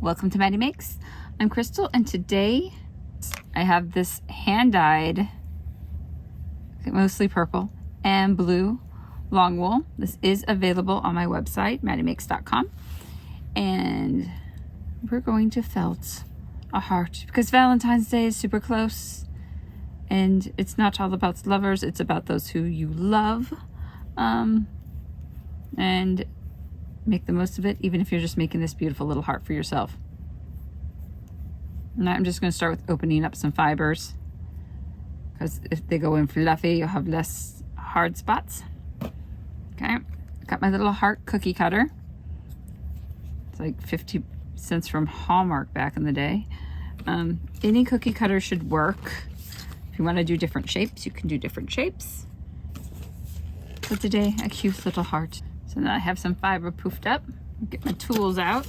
Welcome to Matti Makes. I'm Crystal, and today I have this hand-dyed, mostly purple and blue long wool. This is available on my website, mattimakes.com, and we're going to felt a heart because Valentine's Day is super close, and it's not all about lovers, it's about those who you love, and make the most of it, even if you're just making this beautiful little heart for yourself. And I'm just going to start with opening up some fibers, because if they go in fluffy, you'll have less hard spots. Okay, got my little heart cookie cutter. It's like 50 cents from Hallmark back in the day. Any cookie cutter should work. If you want to do different shapes, you can do different shapes. But today, a cute little heart. So now I have some fiber poofed up. Get my tools out.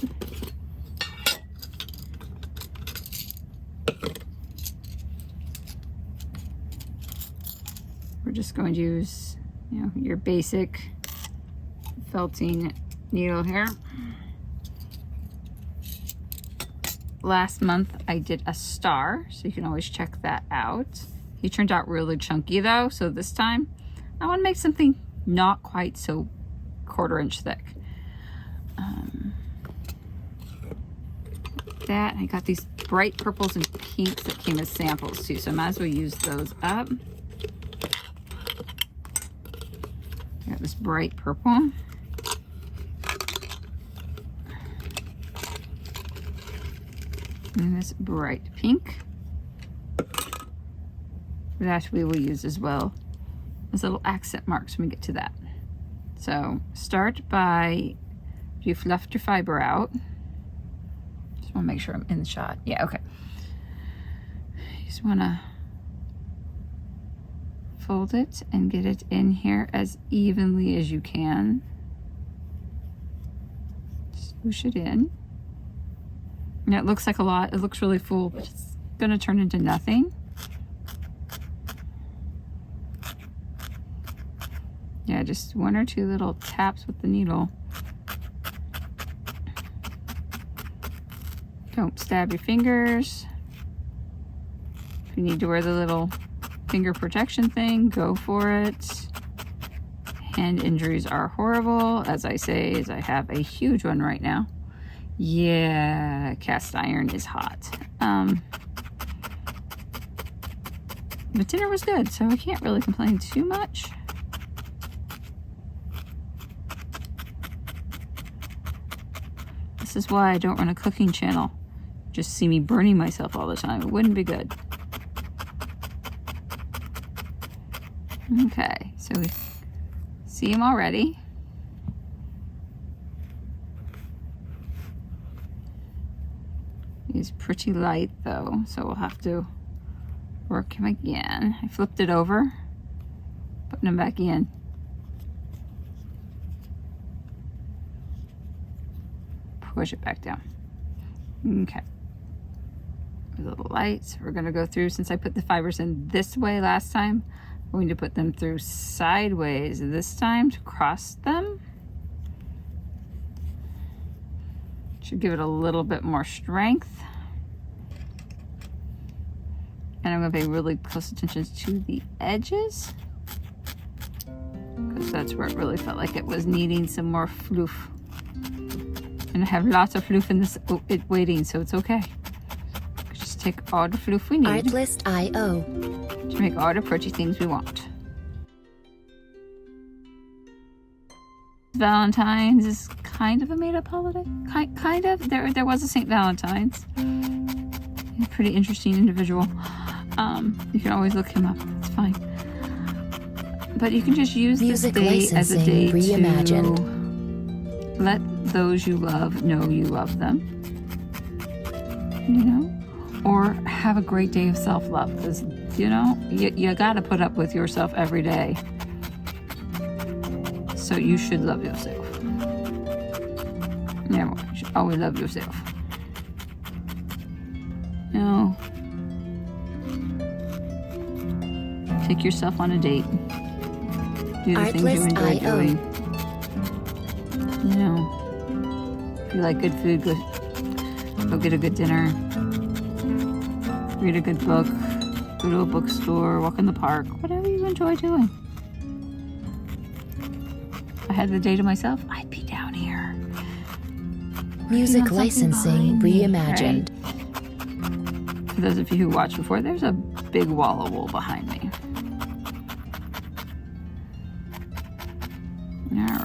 We're just going to use, your basic felting needle here. Last month I did a star, so you can always check that out. He turned out really chunky though, so this time I want to make something not quite so 1/4 inch thick. That, I got these bright purples and pinks that came as samples too, so I might as well use those up. I got this bright purple. And this bright pink. That we will use as well as little accent marks when we get to that. So start by, you fluffed your fiber out. Just want to make sure I'm in the shot. Yeah, okay. You just want to fold it and get it in here as evenly as you can. Swoosh it in. And it looks like a lot. It looks really full, but it's going to turn into nothing. Yeah, just 1 or 2 little taps with the needle. Don't stab your fingers. If you need to wear the little finger protection thing, go for it. Hand injuries are horrible, as I say, as I have a huge one right now. Yeah, cast iron is hot. But dinner was good, so I can't really complain too much. This is why I don't run a cooking channel. Just see me burning myself all the time. It wouldn't be good. Okay, so we see them already. He's pretty light though, so we'll have to work him again. I flipped it over, putting him back in. Push it back down. Okay. A little light. So we're going to go through, since I put the fibers in this way last time, I'm going to put them through sideways this time to cross them. Should give it a little bit more strength. And I'm going to pay really close attention to the edges, because that's where it really felt like it was needing some more floof. And I have lots of floof in this waiting, so it's okay. Just take all the floof we need. Artlist.io to make all the pretty things we want. Valentine's is kind of a made-up holiday. Kind of. There was a St. Valentine's. He's a pretty interesting individual. You can always look him up. It's fine. But you can just use Music this day as a day reimagined. to let those you love know you love them. Or have a great day of self-love, because you gotta put up with yourself every day. So you should love yourself. Yeah, you should always love yourself. Take yourself on a date. Do the things you enjoy doing. If you like good food, go go get a good dinner, read a good book, go to a bookstore, walk in the park, whatever you enjoy doing. If I had the day to myself, I'd be down here. Music licensing reimagined. Right? For those of you who watched before, there's a big wall of wool behind me.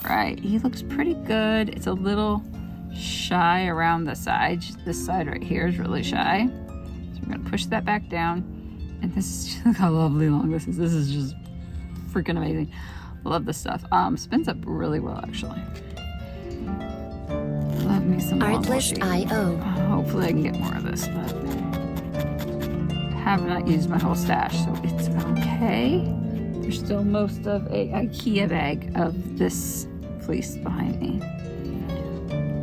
All right, he looks pretty good. It's a little shy around the side. This side right here is really shy. So we're gonna push that back down. And this is, look how lovely long this is. This is just freaking amazing. Love this stuff. Spins up really well, actually. Love me some Artlist.io. Hopefully I can get more of this, but have not used my whole stash, so it's okay. There's still most of a IKEA bag of this fleece behind me.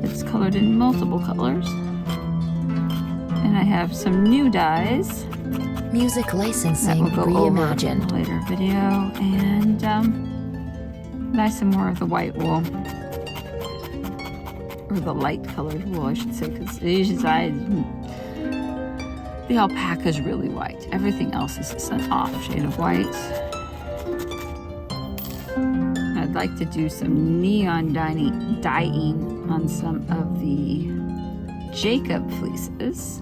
It's colored in multiple colors. And I have some new dyes. Music licensing that will go reimagined. over in a later video. And dye some more of the white wool. Or the light colored wool, I should say, because the alpaca is really white. Everything else is an off shade of white. I'd like to do some neon dyeing on some of the Jacob fleeces.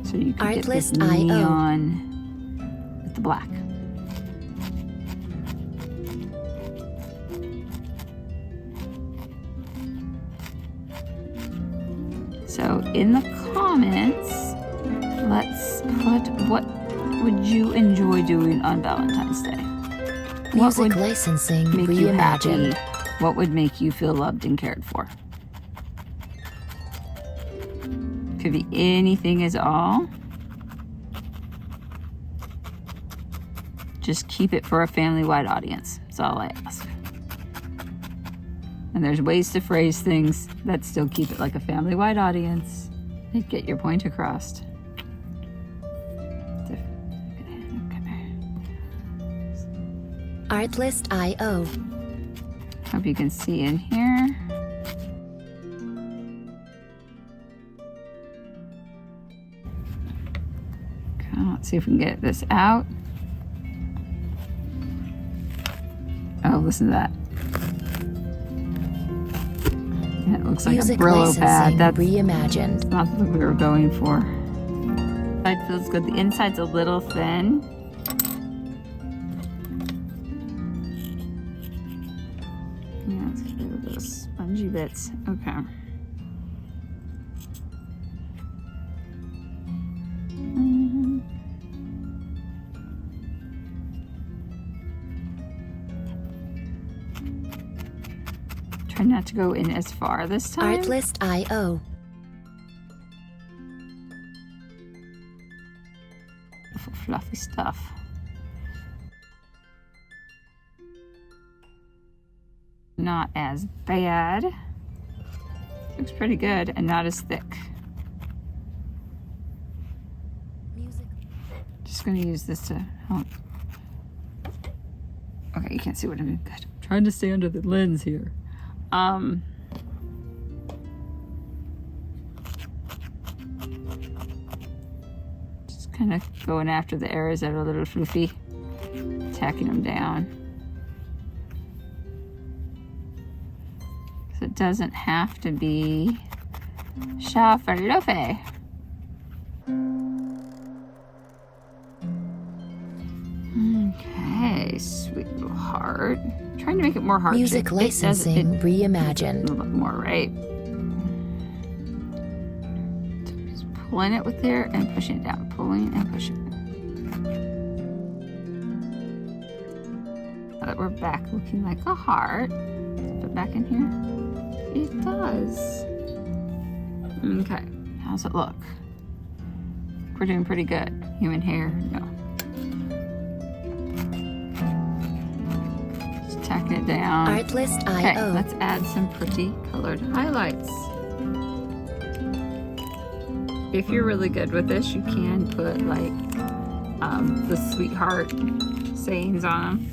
So you can get this neon with the black. So in the comments, let's put what would you enjoy doing on Valentine's Day? What Music would licensing make you happy? reimagined. What would make you feel loved and cared for? Could be anything is all. Just keep it for a family-wide audience. That's all I ask. And there's ways to phrase things that still keep it like a family-wide audience and get your point across. Artlist.io. Hope you can see in here. Okay, let's see if we can get this out. Oh, listen to that. It looks like Music a Brillo pad. That's reimagined. not what we were going for. It feels good. The inside's a little thin. Yeah, let's get rid of those spongy bits. Okay. Try not to go in as far this time. Artlist.io. Fluffy stuff. Not as bad. Looks pretty good and not as thick. Just gonna use this to help. Okay, you can't see what I'm doing. Good. I'm trying to stay under the lens here. Just kind of going after the areas that are a little floofy, tacking them down. So it doesn't have to be fluffy. Okay, sweet little heart. I'm trying to make it more heart. Music licensing reimagined. A little bit more, right? So just pulling it with there and pushing it down, pulling and pushing. Now that we're back looking like a heart, put it back in here. It does. Okay, how's it look? We're doing pretty good. Human hair, no. Tacking it down. Artlist.io. Okay, let's add some pretty colored highlights. If you're really good with this, you can put like the sweetheart sayings on them.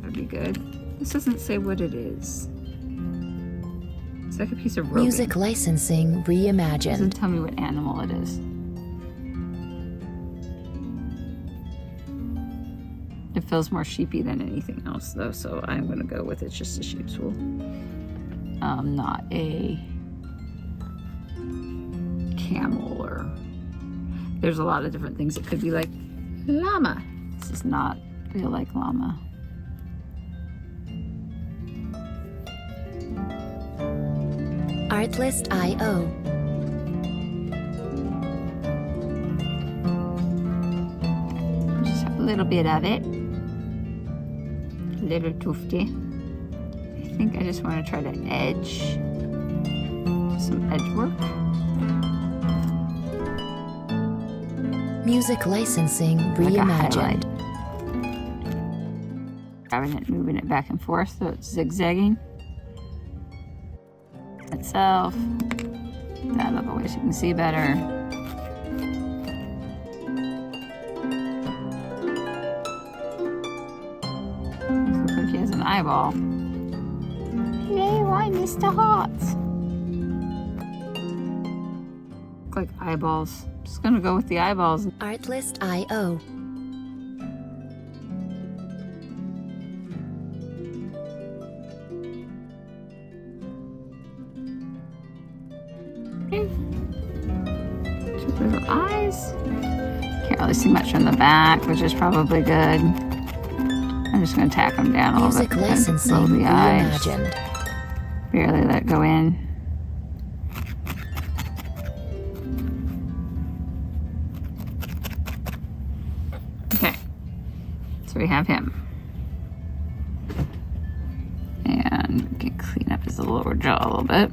That'd be good. This doesn't say what it is. It It's like a piece of roping. Music licensing Doesn't reimagined. tell me what animal it is. It feels more sheepy than anything else, though, so I'm going to go with it's just a sheep's wool. Not a camel, or there's a lot of different things. It could be like llama. This does not feel like llama. Artlist.io. Just have a little bit of it. A little toofty. I think I just want to try to edge. Some edge work. Music licensing Like a reimagined. highlight. Grabbing it, moving it back and forth so it's zigzagging itself. That other way so you can see better. This looks like he has an eyeball. Hello, I'm Mr. Hearts. Look like eyeballs. Just gonna go with the eyeballs. Artlist.io. Two little eyes. Can't really see much from the back, which is probably good. I'm just going to tack them down a little Music bit. Kind of licensing blow the eyes. reimagined. Barely let it go in. Okay. So we have him. And we can clean up his lower jaw a little bit.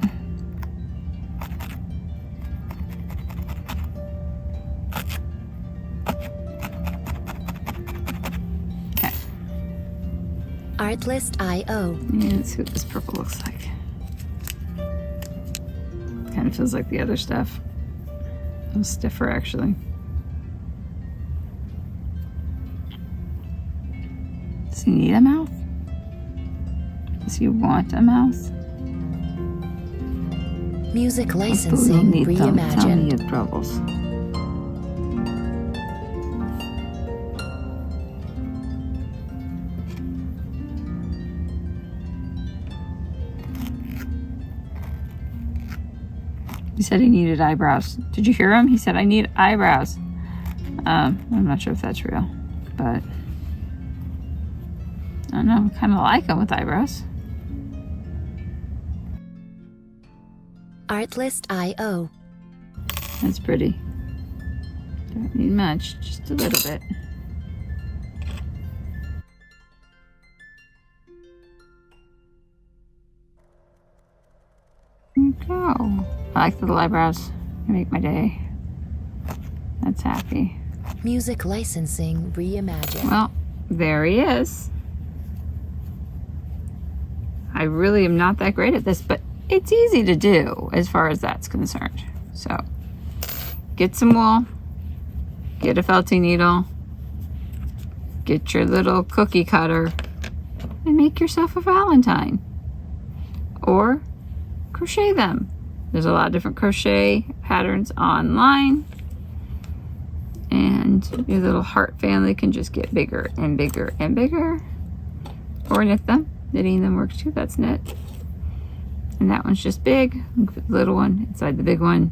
Artlist.io. Let's see what this purple looks like. Kind of feels like the other stuff. A little stiffer, actually. Does he need a mouth? Does he want a mouth? Music We'll licensing need them. Tell me reimagined. your troubles. He said he needed eyebrows. Did you hear him? He said, I need eyebrows. I'm not sure if that's real, but I don't know. I kind of like him with eyebrows. Artlist.io. That's pretty. Don't need much, just a little bit. There you go. I like the little eyebrows. They make my day. That's happy. Music licensing reimagined. Well, there he is. I really am not that great at this, but it's easy to do as far as that's concerned. So, get some wool, get a felting needle, get your little cookie cutter, and make yourself a Valentine. Or crochet them. There's a lot of different crochet patterns online. And your little heart family can just get bigger and bigger and bigger. Or knit them. Knitting them works too. That's knit. And that one's just big. Put the little one inside the big one.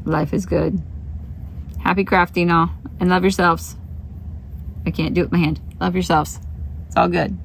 Life is good. Happy crafting all. And love yourselves. I can't do it with my hand. Love yourselves. It's all good.